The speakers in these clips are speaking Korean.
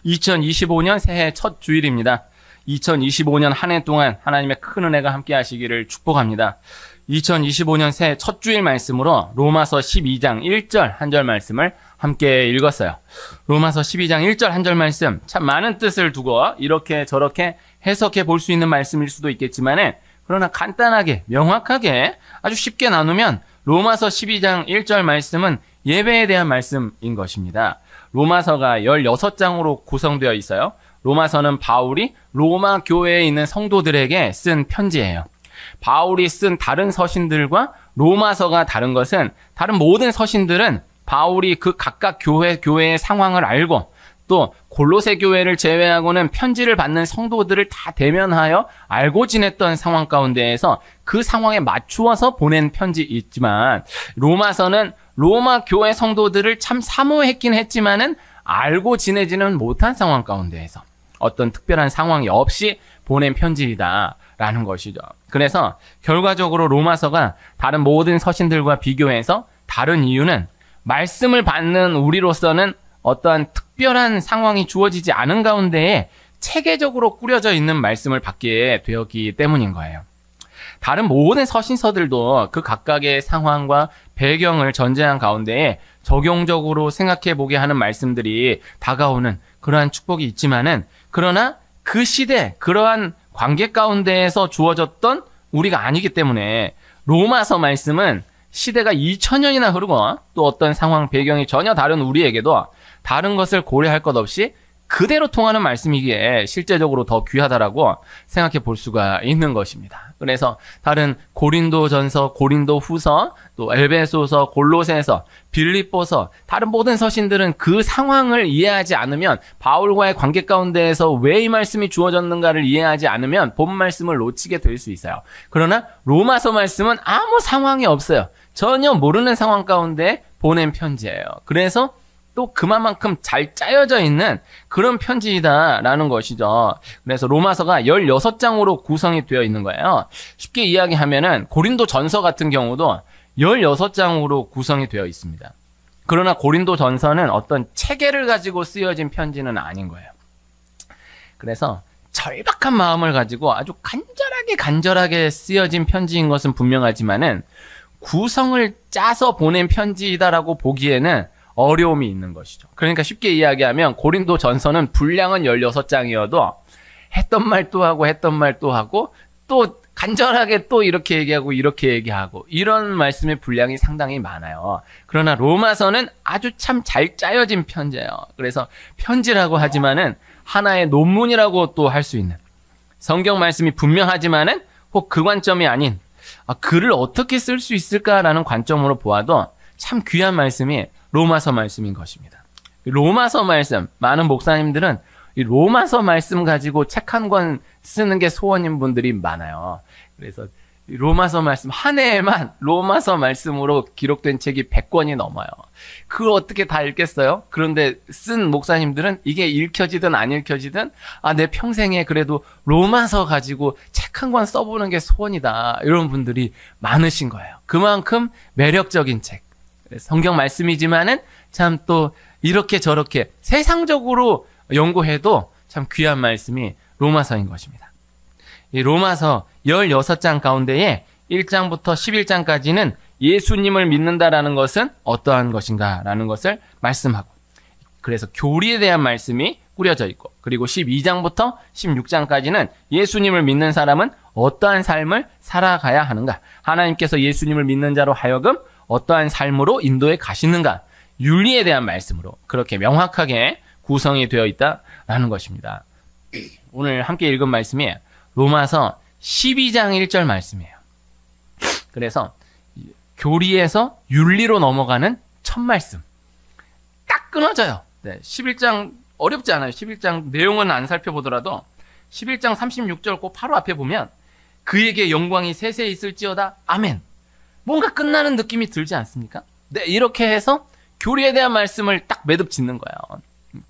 2025년 새해 첫 주일입니다. 2025년 한 해 동안 하나님의 큰 은혜가 함께 하시기를 축복합니다. 2025년 새해 첫 주일 말씀으로 로마서 12장 1절 한 절 말씀을 함께 읽었어요. 로마서 12장 1절 한 절 말씀, 참 많은 뜻을 두고 이렇게 저렇게 해석해 볼 수 있는 말씀일 수도 있겠지만은, 그러나 간단하게 명확하게 아주 쉽게 나누면 로마서 12장 1절 말씀은 예배에 대한 말씀인 것입니다. 로마서가 16장으로 구성되어 있어요. 로마서는 바울이 로마 교회에 있는 성도들에게 쓴 편지예요. 바울이 쓴 다른 서신들과 로마서가 다른 것은, 다른 모든 서신들은 바울이 그 각각 교회의 상황을 알고, 또 골로새 교회를 제외하고는 편지를 받는 성도들을 다 대면하여 알고 지냈던 상황 가운데에서 그 상황에 맞추어서 보낸 편지이지만, 로마서는 로마 교회 성도들을 참 사모했긴 했지만은 알고 지내지는 못한 상황 가운데에서 어떤 특별한 상황이 없이 보낸 편지이다라는 것이죠. 그래서 결과적으로 로마서가 다른 모든 서신들과 비교해서 다른 이유는, 말씀을 받는 우리로서는 어떠한 특별한 상황이 주어지지 않은 가운데에 체계적으로 꾸려져 있는 말씀을 받게 되었기 때문인 거예요. 다른 모든 서신서들도 그 각각의 상황과 배경을 전제한 가운데에 적용적으로 생각해 보게 하는 말씀들이 다가오는 그러한 축복이 있지만은, 그러나 그 시대, 그러한 관계 가운데에서 주어졌던 우리가 아니기 때문에 로마서 말씀은 시대가 2000년이나 흐르고 또 어떤 상황 배경이 전혀 다른 우리에게도 다른 것을 고려할 것 없이 그대로 통하는 말씀이기에 실제적으로 더 귀하다라고 생각해 볼 수가 있는 것입니다. 그래서 다른 고린도전서, 고린도후서, 또 에베소서, 골로새서, 빌립보서, 다른 모든 서신들은 그 상황을 이해하지 않으면, 바울과의 관계 가운데에서 왜 이 말씀이 주어졌는가를 이해하지 않으면 본 말씀을 놓치게 될 수 있어요. 그러나 로마서 말씀은 아무 상황이 없어요. 전혀 모르는 상황 가운데 보낸 편지예요. 그래서 또 그만큼 잘 짜여져 있는 그런 편지이다라는 것이죠. 그래서 로마서가 16장으로 구성이 되어 있는 거예요. 쉽게 이야기하면은 고린도 전서 같은 경우도 16장으로 구성이 되어 있습니다. 그러나 고린도 전서는 어떤 체계를 가지고 쓰여진 편지는 아닌 거예요. 그래서 절박한 마음을 가지고 아주 간절하게 쓰여진 편지인 것은 분명하지만은, 구성을 짜서 보낸 편지이다라고 보기에는 어려움이 있는 것이죠. 그러니까 쉽게 이야기하면 고린도 전서는 분량은 16장이어도 했던 말 또 하고 했던 말 또 하고 또 간절하게 또 이렇게 얘기하고 이렇게 얘기하고 이런 말씀의 분량이 상당히 많아요. 그러나 로마서는 아주 참 잘 짜여진 편지예요. 그래서 편지라고 하지만은 하나의 논문이라고 또 할 수 있는, 성경 말씀이 분명하지만은 혹 그 관점이 아닌, 글을 어떻게 쓸 수 있을까라는 관점으로 보아도 참 귀한 말씀이 로마서 말씀인 것입니다. 로마서 말씀, 많은 목사님들은 이 로마서 말씀 가지고 책 한 권 쓰는 게 소원인 분들이 많아요. 그래서 로마서 말씀 한 해에만 로마서 말씀으로 기록된 책이 100권이 넘어요. 그걸 어떻게 다 읽겠어요? 그런데 쓴 목사님들은 이게 읽혀지든 안 읽혀지든 내 평생에 그래도 로마서 가지고 책 한 권 써보는 게 소원이다, 이런 분들이 많으신 거예요. 그만큼 매력적인 책, 성경 말씀이지만은 참 또 이렇게 저렇게 세상적으로 연구해도 참 귀한 말씀이 로마서인 것입니다. 이 로마서 16장 가운데에 1장부터 11장까지는 예수님을 믿는다라는 것은 어떠한 것인가라는 것을 말씀하고, 그래서 교리에 대한 말씀이 꾸려져 있고, 그리고 12장부터 16장까지는 예수님을 믿는 사람은 어떠한 삶을 살아가야 하는가, 하나님께서 예수님을 믿는 자로 하여금 어떠한 삶으로 인도해 가시는가, 윤리에 대한 말씀으로 그렇게 명확하게 구성이 되어 있다라는 것입니다. 오늘 함께 읽은 말씀이 로마서 12장 1절 말씀이에요. 그래서 교리에서 윤리로 넘어가는 첫 말씀, 딱 끊어져요. 11장 어렵지 않아요. 11장 내용은 안 살펴보더라도 11장 36절 꼭 바로 앞에 보면 그에게 영광이 세세히 있을지어다 아멘, 뭔가 끝나는 느낌이 들지 않습니까? 네, 이렇게 해서 교리에 대한 말씀을 딱 매듭 짓는 거예요.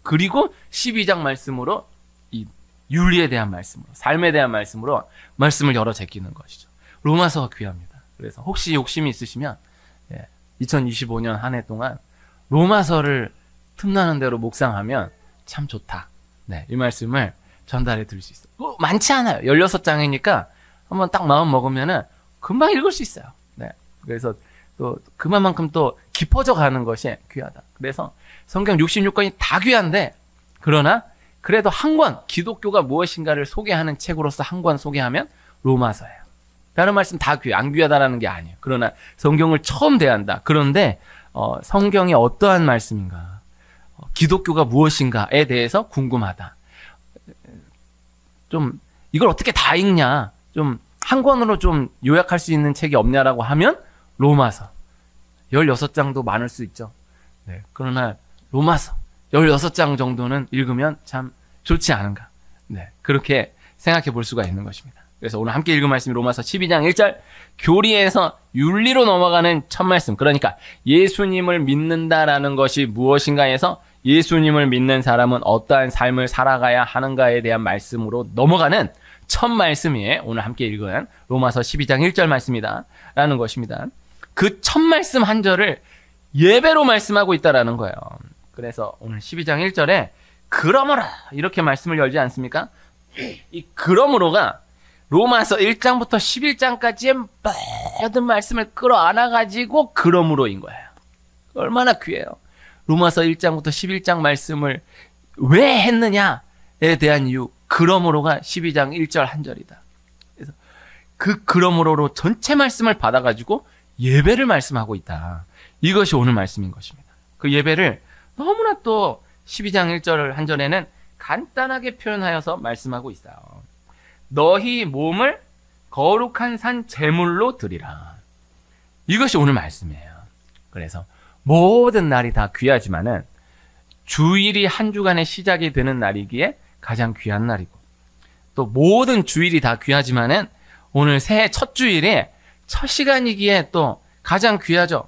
그리고 12장 말씀으로 이 윤리에 대한 말씀으로, 삶에 대한 말씀으로 말씀을 열어 제끼는 것이죠. 로마서가 귀합니다. 그래서 혹시 욕심이 있으시면 2025년 한 해 동안 로마서를 틈나는 대로 묵상하면 참 좋다, 네, 이 말씀을 전달해 드릴 수 있어요. 뭐 많지 않아요. 16장이니까 한번 딱 마음 먹으면은 금방 읽을 수 있어요. 네. 그래서 또 그만큼 또 깊어져 가는 것이 귀하다. 그래서 성경 66권이 다 귀한데, 그러나 그래도 한 권, 기독교가 무엇인가를 소개하는 책으로서 한 권 소개하면 로마서예요. 다른 말씀 다 안 귀하다라는 게 아니에요. 그러나 성경을 처음 대한다. 그런데 성경이 어떠한 말씀인가, 기독교가 무엇인가에 대해서 궁금하다. 좀 이걸 어떻게 다 읽냐, 좀 한 권으로 좀 요약할 수 있는 책이 없냐라고 하면 로마서 16장도 많을 수 있죠. 네, 그러나 로마서 16장 정도는 읽으면 참 좋지 않은가. 네, 그렇게 생각해 볼 수가 있는 것입니다. 그래서 오늘 함께 읽은 말씀이 로마서 12장 1절, 교리에서 윤리로 넘어가는 첫 말씀. 그러니까 예수님을 믿는다라는 것이 무엇인가에서 예수님을 믿는 사람은 어떠한 삶을 살아가야 하는가에 대한 말씀으로 넘어가는 첫 말씀이 오늘 함께 읽은 로마서 12장 1절 말씀이다 라는 것입니다. 그 첫 말씀 한 절을 예배로 말씀하고 있다라는 거예요. 그래서 오늘 12장 1절에 그러므로 이렇게 말씀을 열지 않습니까? 이 그러므로가 로마서 1장부터 11장까지의 모든 말씀을 끌어안아가지고 그러므로인 거예요. 얼마나 귀해요. 로마서 1장부터 11장 말씀을 왜 했느냐에 대한 이유, 그러므로가 12장 1절 한 절이다. 그래서 그 그러므로로 전체 말씀을 받아가지고 예배를 말씀하고 있다. 이것이 오늘 말씀인 것입니다. 그 예배를 너무나 또 12장 1절 한 절에는 간단하게 표현하여서 말씀하고 있어요. 너희 몸을 거룩한 산 제물로 드리라. 이것이 오늘 말씀이에요. 그래서 모든 날이 다 귀하지만은 주일이 한 주간의 시작이 되는 날이기에 가장 귀한 날이고, 또 모든 주일이 다 귀하지만은 오늘 새해 첫 주일이 첫 시간이기에 또 가장 귀하죠.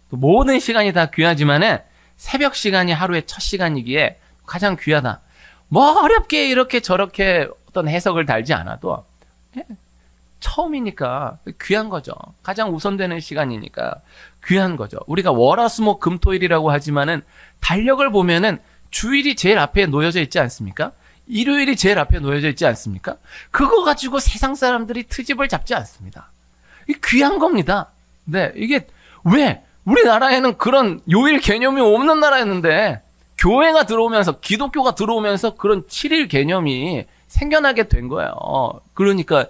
또 모든 시간이 다 귀하지만은 새벽 시간이 하루의 첫 시간이기에 가장 귀하다. 뭐 어렵게 이렇게 저렇게 어떤 해석을 달지 않아도 처음이니까 귀한 거죠. 가장 우선되는 시간이니까 귀한 거죠. 우리가 월화수목 금토일이라고 하지만은 달력을 보면은 주일이 제일 앞에 놓여져 있지 않습니까? 일요일이 제일 앞에 놓여져 있지 않습니까? 그거 가지고 세상 사람들이 트집을 잡지 않습니다. 이게 귀한 겁니다. 네, 이게 왜 우리나라에는 그런 요일 개념이 없는 나라였는데 교회가 들어오면서, 기독교가 들어오면서 그런 7일 개념이 생겨나게 된 거예요. 그러니까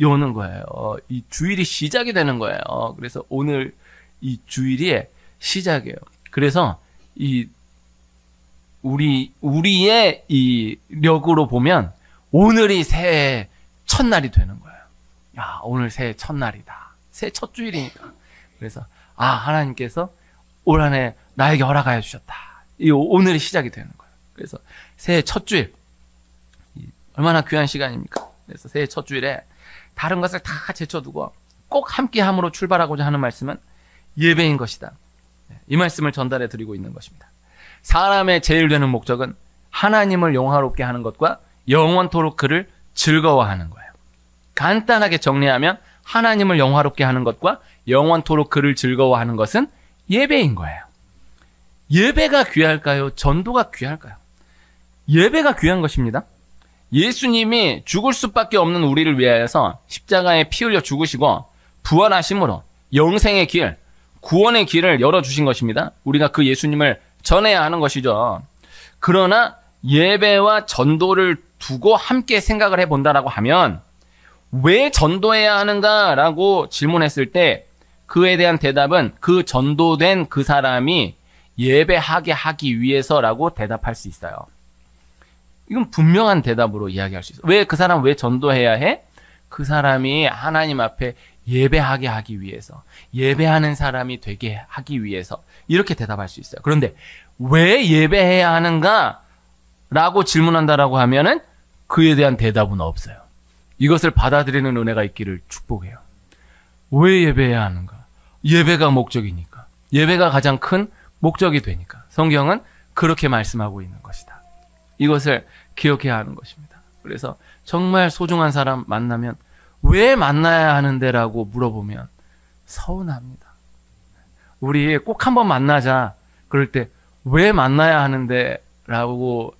여는 거예요. 이 주일이 시작이 되는 거예요. 그래서 오늘 이 주일이 시작이에요. 그래서 우리의 이 력으로 보면 오늘이 새해 첫날이 되는 거예요. 야, 오늘 새해 첫날이다. 새해 첫 주일이니까. 그래서 하나님께서 올 한 해 나에게 허락하여 주셨다. 이 오늘이 시작이 되는 거예요. 그래서 새해 첫 주일, 얼마나 귀한 시간입니까? 그래서 새해 첫 주일에 다른 것을 다 제쳐두고 꼭 함께함으로 출발하고자 하는 말씀은 예배인 것이다. 이 말씀을 전달해 드리고 있는 것입니다. 사람의 제일 되는 목적은 하나님을 영화롭게 하는 것과 영원토록 그를 즐거워하는 거예요. 간단하게 정리하면 하나님을 영화롭게 하는 것과 영원토록 그를 즐거워하는 것은 예배인 거예요. 예배가 귀할까요? 전도가 귀할까요? 예배가 귀한 것입니다. 예수님이 죽을 수밖에 없는 우리를 위하여서 십자가에 피 흘려 죽으시고 부활하심으로 영생의 길, 구원의 길을 열어주신 것입니다. 우리가 그 예수님을 전해야 하는 것이죠. 그러나 예배와 전도를 두고 함께 생각을 해본다라고 하면 왜 전도해야 하는가라고 질문했을 때 그에 대한 대답은 그 전도된 그 사람이 예배하게 하기 위해서라고 대답할 수 있어요. 이건 분명한 대답으로 이야기할 수 있어요. 왜 그 사람 왜 전도해야 해? 그 사람이 하나님 앞에 예배하게 하기 위해서, 예배하는 사람이 되게 하기 위해서 이렇게 대답할 수 있어요. 그런데 왜 예배해야 하는가? 라고 질문한다라고 하면은 그에 대한 대답은 없어요. 이것을 받아들이는 은혜가 있기를 축복해요. 왜 예배해야 하는가? 예배가 목적이니까. 예배가 가장 큰 목적이 되니까. 성경은 그렇게 말씀하고 있는 것이다. 이것을 기억해야 하는 것입니다. 그래서 정말 소중한 사람 만나면 왜 만나야 하는데 라고 물어보면 서운합니다. 우리 꼭 한번 만나자. 그럴 때 왜 만나야 하는데 라고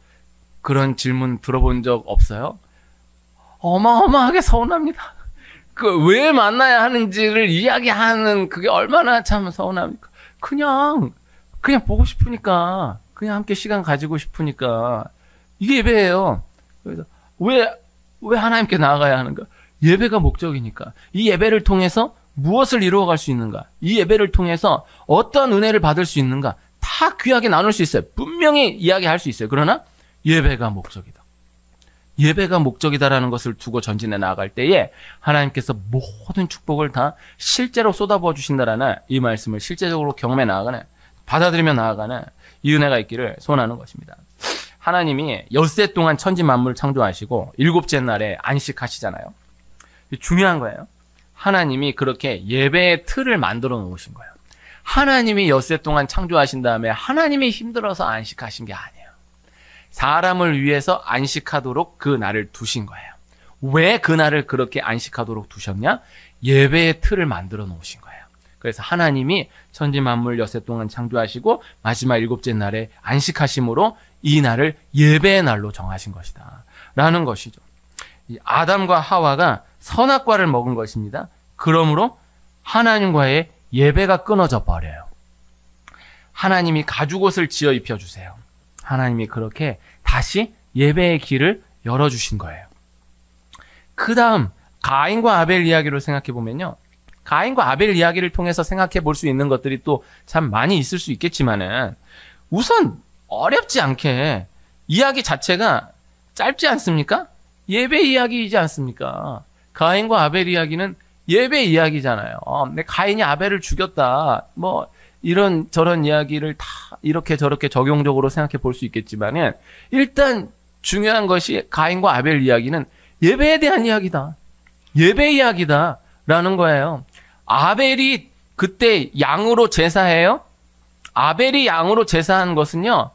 그런 질문 들어본 적 없어요? 어마어마하게 서운합니다. 그 왜 만나야 하는지를 이야기하는 그게 얼마나 참 서운합니까? 그냥 보고 싶으니까, 그냥 함께 시간 가지고 싶으니까. 이게 예배예요. 그래서 왜 하나님께 나아가야 하는가? 예배가 목적이니까. 이 예배를 통해서 무엇을 이루어갈 수 있는가? 이 예배를 통해서 어떤 은혜를 받을 수 있는가? 다 귀하게 나눌 수 있어요. 분명히 이야기할 수 있어요. 그러나 예배가 목적이다. 예배가 목적이다라는 것을 두고 전진해 나아갈 때에 하나님께서 모든 축복을 다 실제로 쏟아부어 주신다라는 이 말씀을 실제적으로 경험해 나아가는, 받아들이며 나아가는 이 은혜가 있기를 소원하는 것입니다. 하나님이 엿새 동안 천지 만물을 창조하시고 일곱째 날에 안식하시잖아요. 중요한 거예요. 하나님이 그렇게 예배의 틀을 만들어 놓으신 거예요. 하나님이 엿새 동안 창조하신 다음에 하나님이 힘들어서 안식하신 게 아니에요. 사람을 위해서 안식하도록 그 날을 두신 거예요. 왜 그 날을 그렇게 안식하도록 두셨냐? 예배의 틀을 만들어 놓으신 거예요. 그래서 하나님이 천지 만물 엿새 동안 창조하시고 마지막 일곱째 날에 안식하심으로 이 날을 예배의 날로 정하신 것이다 라는 것이죠. 이 아담과 하와가 선악과를 먹은 것입니다. 그러므로 하나님과의 예배가 끊어져 버려요. 하나님이 가죽옷을 지어 입혀주세요. 하나님이 그렇게 다시 예배의 길을 열어주신 거예요. 그 다음 가인과 아벨 이야기로 생각해 보면요. 가인과 아벨 이야기를 통해서 생각해 볼 수 있는 것들이 또 참 많이 있을 수 있겠지만은 우선 어렵지 않게 이야기 자체가 짧지 않습니까? 예배 이야기이지 않습니까? 가인과 아벨 이야기는 예배 이야기잖아요. 내 가인이 아벨을 죽였다. 뭐 이런 저런 이야기를 다 이렇게 저렇게 적용적으로 생각해 볼 수 있겠지만은 일단 중요한 것이 가인과 아벨 이야기는 예배에 대한 이야기다. 예배 이야기다라는 거예요. 아벨이 그때 양으로 제사해요. 아벨이 양으로 제사한 것은요.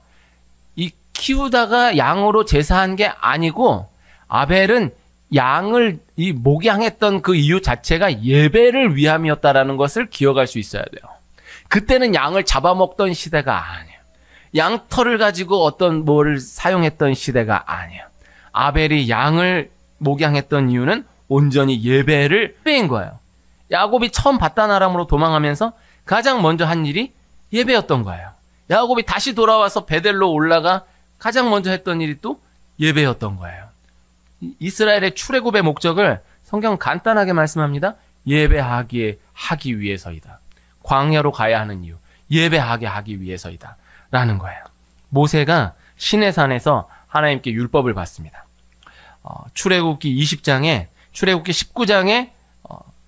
이 키우다가 양으로 제사한 게 아니고 아벨은 양을 이 목양했던 그 이유 자체가 예배를 위함이었다라는 것을 기억할 수 있어야 돼요. 그때는 양을 잡아먹던 시대가 아니에요. 양털을 가지고 어떤 뭐를 사용했던 시대가 아니에요. 아벨이 양을 목양했던 이유는 온전히 예배인 거예요. 야곱이 처음 바단 아람으로 도망하면서 가장 먼저 한 일이 예배였던 거예요. 야곱이 다시 돌아와서 베델로 올라가 가장 먼저 했던 일이 또 예배였던 거예요. 이스라엘의 출애굽의 목적을 성경 간단하게 말씀합니다. 예배하기 위해서이다. 광야로 가야 하는 이유, 예배하게 하기 위해서이다 라는 거예요. 모세가 시내산에서 하나님께 율법을 받습니다. 출애굽기 20장에 출애굽기 19장에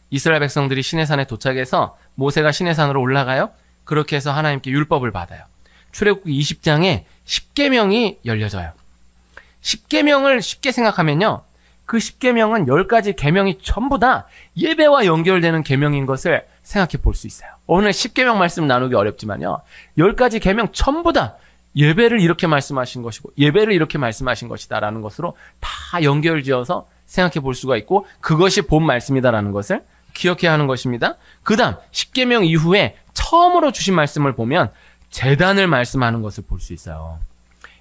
이스라엘 백성들이 시내산에 도착해서 모세가 시내산으로 올라가요. 그렇게 해서 하나님께 율법을 받아요. 출애굽기 20장에 십계명이 열려져요. 십계명을 쉽게 생각하면요. 그 십계명은 10가지 계명이 전부 다 예배와 연결되는 계명인 것을 생각해 볼 수 있어요. 오늘 십계명 말씀 나누기 어렵지만요. 10가지 계명 전부 다 예배를 이렇게 말씀하신 것이고 예배를 이렇게 말씀하신 것이다라는 것으로 다 연결지어서 생각해 볼 수가 있고 그것이 본 말씀이다라는 것을 기억해야 하는 것입니다. 그 다음 십계명 이후에 처음으로 주신 말씀을 보면 제단을 말씀하는 것을 볼 수 있어요.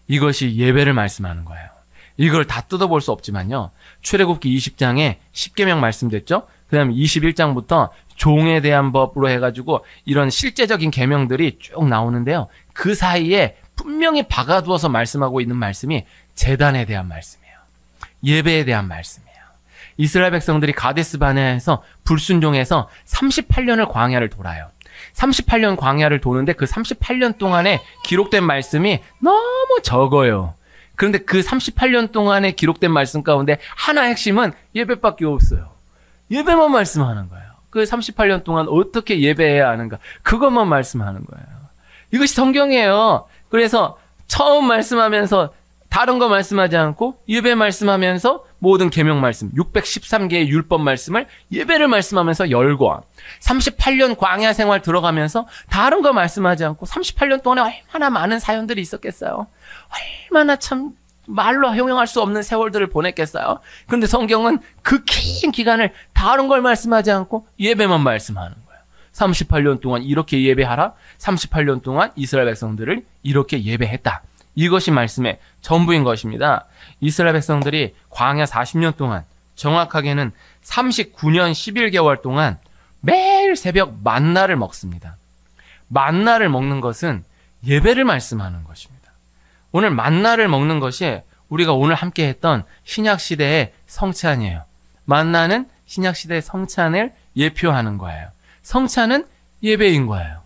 이것이 예배를 말씀하는 거예요. 이걸 다 뜯어볼 수 없지만요. 출애굽기 20장에 십계명 말씀됐죠. 그 다음 21장부터 종에 대한 법으로 해가지고 이런 실제적인 계명들이 쭉 나오는데요. 그 사이에 분명히 박아두어서 말씀하고 있는 말씀이 제단에 대한 말씀이에요. 예배에 대한 말씀이에요. 이스라엘 백성들이 가데스 바네아에서 불순종해서 38년을 광야를 돌아요. 38년 광야를 도는데 그 38년 동안에 기록된 말씀이 너무 적어요. 그런데 그 38년 동안에 기록된 말씀 가운데 하나 핵심은 예배밖에 없어요. 예배만 말씀하는 거예요. 그 38년 동안 어떻게 예배해야 하는가 그것만 말씀하는 거예요. 이것이 성경이에요. 그래서 처음 말씀하면서 다른 거 말씀하지 않고 예배 말씀하면서 모든 계명 말씀 613개의 율법 말씀을 예배를 말씀하면서 열고 38년 광야 생활 들어가면서 다른 거 말씀하지 않고 38년 동안에 얼마나 많은 사연들이 있었겠어요. 얼마나 참 말로 형용할 수 없는 세월들을 보냈겠어요. 그런데 성경은 그 긴 기간을 다른 걸 말씀하지 않고 예배만 말씀하는 거예요. 38년 동안 이렇게 예배하라. 38년 동안 이스라엘 백성들을 이렇게 예배했다. 이것이 말씀의 전부인 것입니다. 이스라엘 백성들이 광야 40년 동안, 정확하게는 39년 11개월 동안 매일 새벽 만나를 먹습니다. 만나를 먹는 것은 예배를 말씀하는 것입니다. 오늘 만나를 먹는 것이 우리가 오늘 함께 했던 신약시대의 성찬이에요. 만나는 신약시대의 성찬을 예표하는 거예요. 성찬은 예배인 거예요.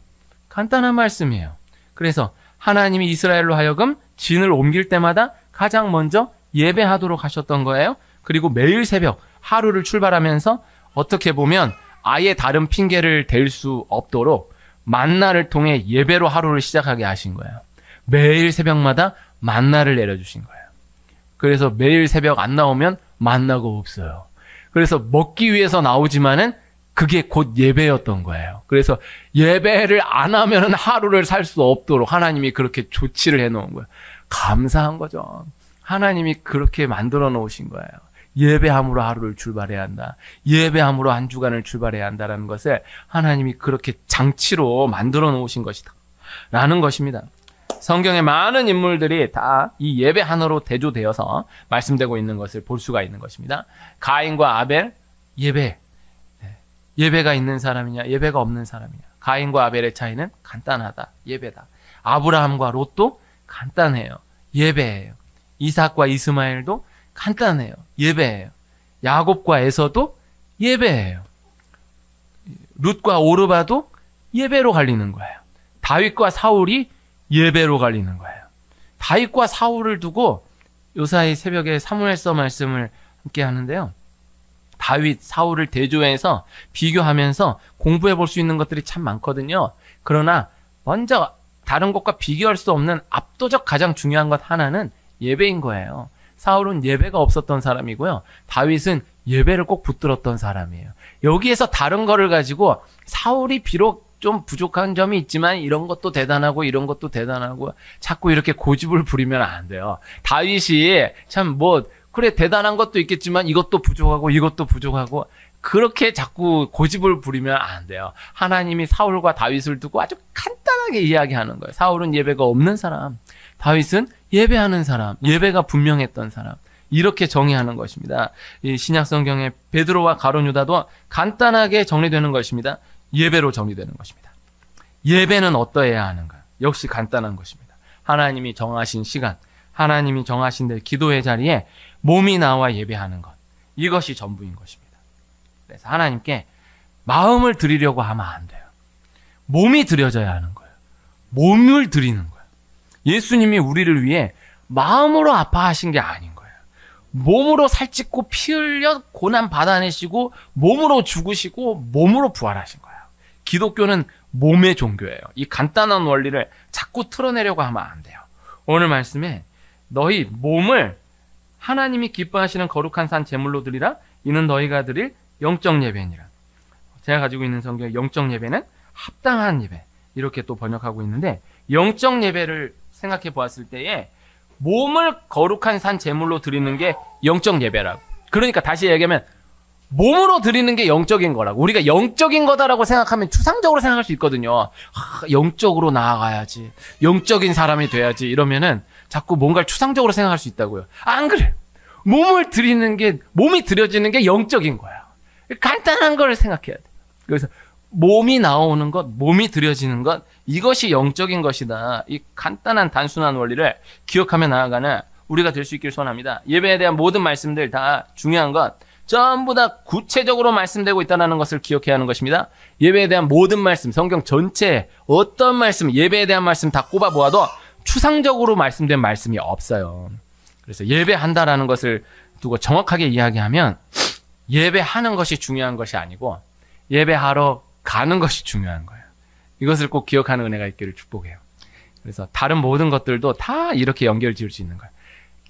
간단한 말씀이에요. 그래서 하나님이 이스라엘로 하여금 진을 옮길 때마다 가장 먼저 예배하도록 하셨던 거예요. 그리고 매일 새벽 하루를 출발하면서 어떻게 보면 아예 다른 핑계를 댈 수 없도록 만나를 통해 예배로 하루를 시작하게 하신 거예요. 매일 새벽마다 만나를 내려주신 거예요. 그래서 매일 새벽 안 나오면 만나가 없어요. 그래서 먹기 위해서 나오지만은 그게 곧 예배였던 거예요. 그래서 예배를 안 하면은 하루를 살 수 없도록 하나님이 그렇게 조치를 해놓은 거예요. 감사한 거죠. 하나님이 그렇게 만들어 놓으신 거예요. 예배함으로 하루를 출발해야 한다. 예배함으로 한 주간을 출발해야 한다라는 것을 하나님이 그렇게 장치로 만들어 놓으신 것이다. 라는 것입니다. 성경의 많은 인물들이 다 이 예배 하나로 대조되어서 말씀되고 있는 것을 볼 수가 있는 것입니다. 가인과 아벨, 예배. 예배가 있는 사람이냐, 예배가 없는 사람이냐. 가인과 아벨의 차이는 간단하다. 예배다. 아브라함과 롯도 간단해요. 예배예요. 이삭과 이스마엘도 간단해요. 예배예요. 야곱과 에서도 예배예요. 룻과 오르바도 예배로 갈리는 거예요. 다윗과 사울이 예배로 갈리는 거예요. 다윗과 사울을 두고 요사이 새벽에 사무엘서 말씀을 함께 하는데요. 다윗, 사울을 대조해서 비교하면서 공부해 볼 수 있는 것들이 참 많거든요. 그러나 먼저 다른 것과 비교할 수 없는 압도적 가장 중요한 것 하나는 예배인 거예요. 사울은 예배가 없었던 사람이고요. 다윗은 예배를 꼭 붙들었던 사람이에요. 여기에서 다른 거를 가지고 사울이 비록 좀 부족한 점이 있지만 이런 것도 대단하고 이런 것도 대단하고 자꾸 이렇게 고집을 부리면 안 돼요. 다윗이 참 그래 대단한 것도 있겠지만 이것도 부족하고 이것도 부족하고 그렇게 자꾸 고집을 부리면 안 돼요. 하나님이 사울과 다윗을 두고 아주 간단하게 이야기하는 거예요. 사울은 예배가 없는 사람, 다윗은 예배하는 사람, 예배가 분명했던 사람. 이렇게 정의하는 것입니다. 이 신약 성경의 베드로와 가룟 유다도 간단하게 정리되는 것입니다. 예배로 정리되는 것입니다. 예배는 어떠해야 하는가? 역시 간단한 것입니다. 하나님이 정하신 시간, 하나님이 정하신 데 기도의 자리에 몸이 나와 예배하는 것. 이것이 전부인 것입니다. 그래서 하나님께 마음을 드리려고 하면 안 돼요. 몸이 드려져야 하는 거예요. 몸을 드리는 거예요. 예수님이 우리를 위해 마음으로 아파하신 게 아닌 거예요. 몸으로 살찌고 피 흘려 고난 받아내시고 몸으로 죽으시고 몸으로 부활하신 거예요. 기독교는 몸의 종교예요. 이 간단한 원리를 자꾸 틀어내려고 하면 안 돼요. 오늘 말씀에 너희 몸을 하나님이 기뻐하시는 거룩한 산 제물로 드리라. 이는 너희가 드릴 영적 예배니라. 제가 가지고 있는 성경 영적 예배는 합당한 예배 이렇게 또 번역하고 있는데 영적 예배를 생각해 보았을 때에 몸을 거룩한 산 제물로 드리는 게 영적 예배라고. 그러니까 다시 얘기하면 몸으로 드리는 게 영적인 거라고. 우리가 영적인 거다라고 생각하면 추상적으로 생각할 수 있거든요. 영적으로 나아가야지. 영적인 사람이 돼야지. 이러면은 자꾸 뭔가를 추상적으로 생각할 수 있다고요. 안 그래. 몸을 드리는 게, 몸이 드려지는 게 영적인 거야. 간단한 걸 생각해야 돼. 그래서 몸이 나오는 것, 몸이 드려지는 것, 이것이 영적인 것이다. 이 간단한 단순한 원리를 기억하며 나아가는 우리가 될 수 있기를 소원합니다. 예배에 대한 모든 말씀들 다 중요한 것, 전부 다 구체적으로 말씀되고 있다는 것을 기억해야 하는 것입니다. 예배에 대한 모든 말씀, 성경 전체에 어떤 말씀, 예배에 대한 말씀 다 꼽아 보아도 추상적으로 말씀된 말씀이 없어요. 그래서 예배한다라는 것을 두고 정확하게 이야기하면 예배하는 것이 중요한 것이 아니고 예배하러 가는 것이 중요한 거예요. 이것을 꼭 기억하는 은혜가 있기를 축복해요. 그래서 다른 모든 것들도 다 이렇게 연결 지을 수 있는 거예요.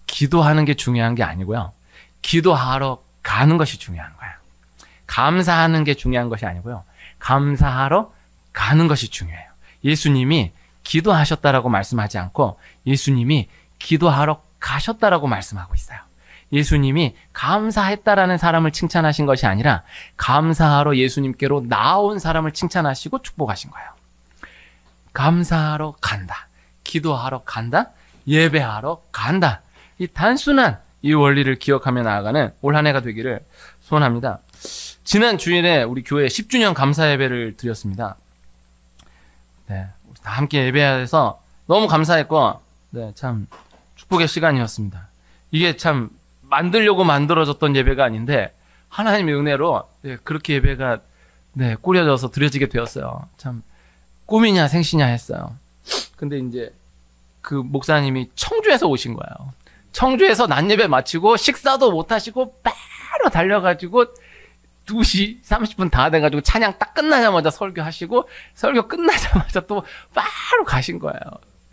기도하는 게 중요한 게 아니고요. 기도하러 가는 것이 중요한 거예요. 감사하는 게 중요한 것이 아니고요. 감사하러 가는 것이 중요해요. 예수님이 기도하셨다라고 말씀하지 않고 예수님이 기도하러 가셨다라고 말씀하고 있어요. 예수님이 감사했다라는 사람을 칭찬하신 것이 아니라 감사하러 예수님께로 나온 사람을 칭찬하시고 축복하신 거예요. 감사하러 간다. 기도하러 간다. 예배하러 간다. 이 단순한 이 원리를 기억하며 나아가는 올 한 해가 되기를 소원합니다. 지난 주일에 우리 교회 10주년 감사 예배를 드렸습니다. 네, 다 함께 예배해서 너무 감사했고, 네, 참 축복의 시간이었습니다. 이게 참 만들려고 만들어졌던 예배가 아닌데 하나님의 은혜로 네, 그렇게 예배가 네, 꾸려져서 드려지게 되었어요. 참 꿈이냐 생시냐 했어요. 근데 이제 그 목사님이 청주에서 오신 거예요. 청주에서 낮 예배 마치고 식사도 못 하시고 바로 달려가지고 2시 30분 다 돼가지고 찬양 딱 끝나자마자 설교하시고 설교 끝나자마자 또 바로 가신 거예요.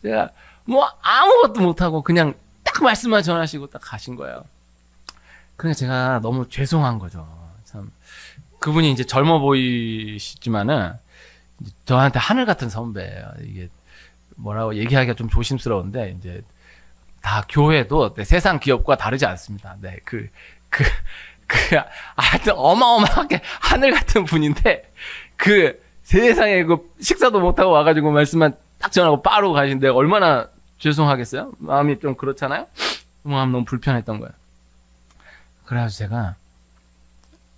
제가 뭐 아무것도 못하고 그냥 딱 말씀만 전하시고 딱 가신 거예요. 그러니까 제가 너무 죄송한 거죠. 참 그분이 이제 젊어 보이시지만은 저한테 하늘 같은 선배예요. 이게 뭐라고 얘기하기가 좀 조심스러운데 이제 다 교회도 네, 세상 기업과 다르지 않습니다. 네, 하여튼 어마어마하게 하늘 같은 분인데 그 세상에 그 식사도 못하고 와가지고 말씀만 딱 전하고 바로 가신데 얼마나 죄송하겠어요? 마음이 좀 그렇잖아요? 마음 너무 불편했던 거예요. 그래가지고 제가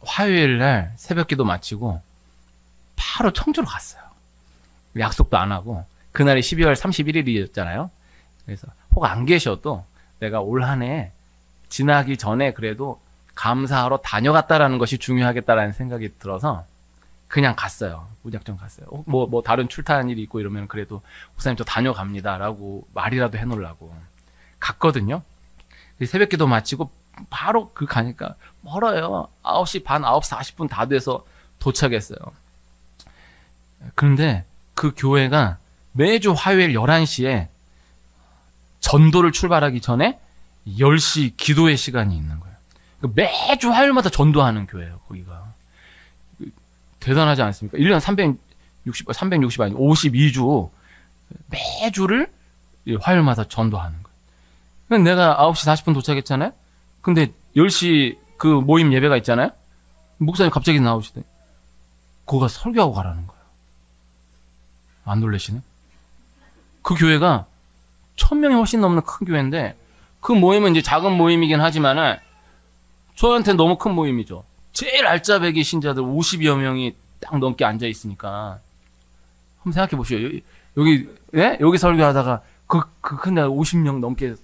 화요일 날 새벽 기도 마치고 바로 청주로 갔어요. 약속도 안 하고 그날이 12월 31일이었잖아요. 그래서 혹 안 계셔도 내가 올 한 해 지나기 전에 그래도 감사하러 다녀갔다라는 것이 중요하겠다라는 생각이 들어서 그냥 갔어요. 무작정 갔어요. 뭐 다른 출타한 일이 있고 이러면 그래도 목사님 저 다녀갑니다라고 말이라도 해놓으려고 갔거든요. 새벽 기도 마치고 바로 가니까 멀어요. 9시 반, 9시 40분 다 돼서 도착했어요. 그런데 그 교회가 매주 화요일 11시에 전도를 출발하기 전에 10시 기도의 시간이 있는 거예요. 매주 화요일마다 전도하는 교회예요, 거기가. 대단하지 않습니까? 1년 360 아니 52주 매주를 화요일마다 전도하는 거예요. 내가 9시 40분 도착했잖아요? 근데 10시 그 모임 예배가 있잖아요? 목사님 갑자기 나오시더니 거기가 설교하고 가라는 거예요. 안 놀라시네? 그 교회가 1000명이 훨씬 넘는 큰 교회인데 그 모임은 이제 작은 모임이긴 하지만은 저한테 너무 큰 모임이죠. 제일 알짜배기 신자들 50여 명이 딱 넘게 앉아 있으니까 한번 생각해 보시오. 여기 예? 여기 설교하다가 근데 50명 넘게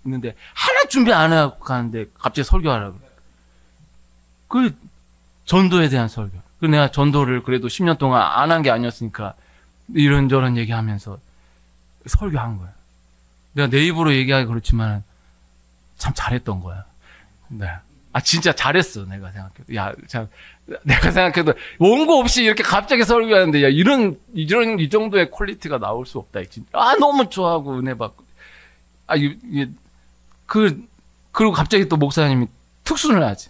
있는데 하나 준비 안 하고 가는데 갑자기 설교하라고. 그 전도에 대한 설교. 그 내가 전도를 그래도 10년 동안 안 한 게 아니었으니까 이런저런 얘기하면서 설교한 거야. 내가 내 입으로 얘기하기 그렇지만 참 잘했던 거야. 네. 아 진짜 잘했어. 내가 생각해도. 야, 참 내가 생각해도 원고 없이 이렇게 갑자기 설교하는데 야 이 정도의 퀄리티가 나올 수 없다. 진짜. 아 너무 좋아하고 은혜 받고. 아 그리고 갑자기 또 목사님이 특순을 하지.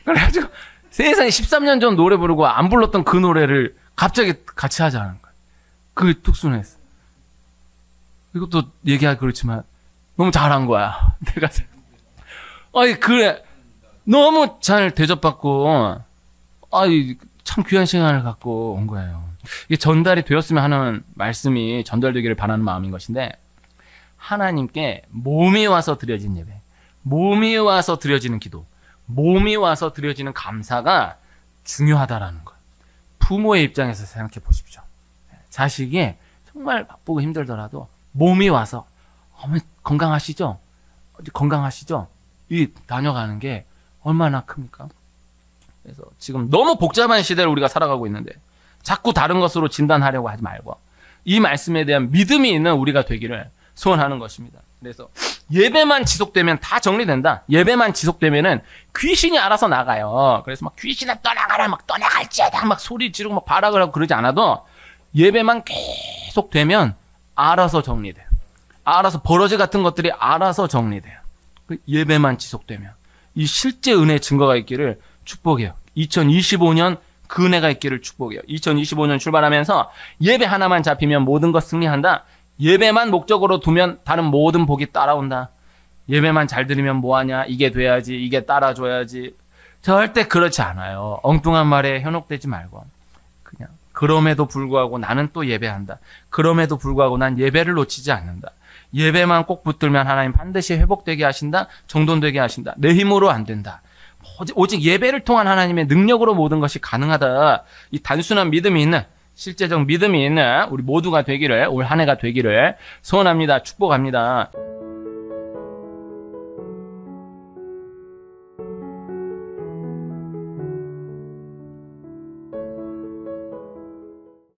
그래가지고 세상에 13년 전 노래 부르고 안 불렀던 그 노래를 갑자기 같이 하자는 거야. 그 특순을 했어. 이것도 얘기하기 그렇지만 너무 잘한 거야. 내가 아니 그래 너무 잘 대접받고 참 귀한 시간을 갖고 온 거예요. 이게 전달이 되었으면 하는 말씀이 전달되기를 바라는 마음인 것인데 하나님께 몸이 와서 드려진 예배, 몸이 와서 드려지는 기도, 몸이 와서 드려지는 감사가 중요하다라는 것. 부모의 입장에서 생각해 보십시오. 자식이 정말 바쁘고 힘들더라도 몸이 와서 어머니 건강하시죠? 건강하시죠? 이 다녀가는 게 얼마나 큽니까? 그래서 지금 너무 복잡한 시대를 우리가 살아가고 있는데 자꾸 다른 것으로 진단하려고 하지 말고 이 말씀에 대한 믿음이 있는 우리가 되기를 소원하는 것입니다. 그래서 예배만 지속되면 다 정리된다. 예배만 지속되면은 귀신이 알아서 나가요. 그래서 막 귀신아 떠나가라 막 떠나갈지어다 막 소리 지르고 막 발악을 하고 그러지 않아도 예배만 계속 되면 알아서 정리돼요. 알아서 버러지 같은 것들이 알아서 정리돼요. 예배만 지속되면 이 실제 은혜의 증거가 있기를 축복해요. 2025년 그 은혜가 있기를 축복해요. 2025년 출발하면서 예배 하나만 잡히면 모든 것 승리한다. 예배만 목적으로 두면 다른 모든 복이 따라온다. 예배만 잘 들으면 뭐하냐? 이게 돼야지. 이게 따라줘야지. 절대 그렇지 않아요. 엉뚱한 말에 현혹되지 말고 그냥 그럼에도 불구하고 나는 또 예배한다. 그럼에도 불구하고 난 예배를 놓치지 않는다. 예배만 꼭 붙들면 하나님 반드시 회복되게 하신다. 정돈되게 하신다. 내 힘으로 안 된다. 오직 예배를 통한 하나님의 능력으로 모든 것이 가능하다. 이 단순한 믿음이 있는, 실제적 믿음이 있는 우리 모두가 되기를, 올 한 해가 되기를 소원합니다. 축복합니다.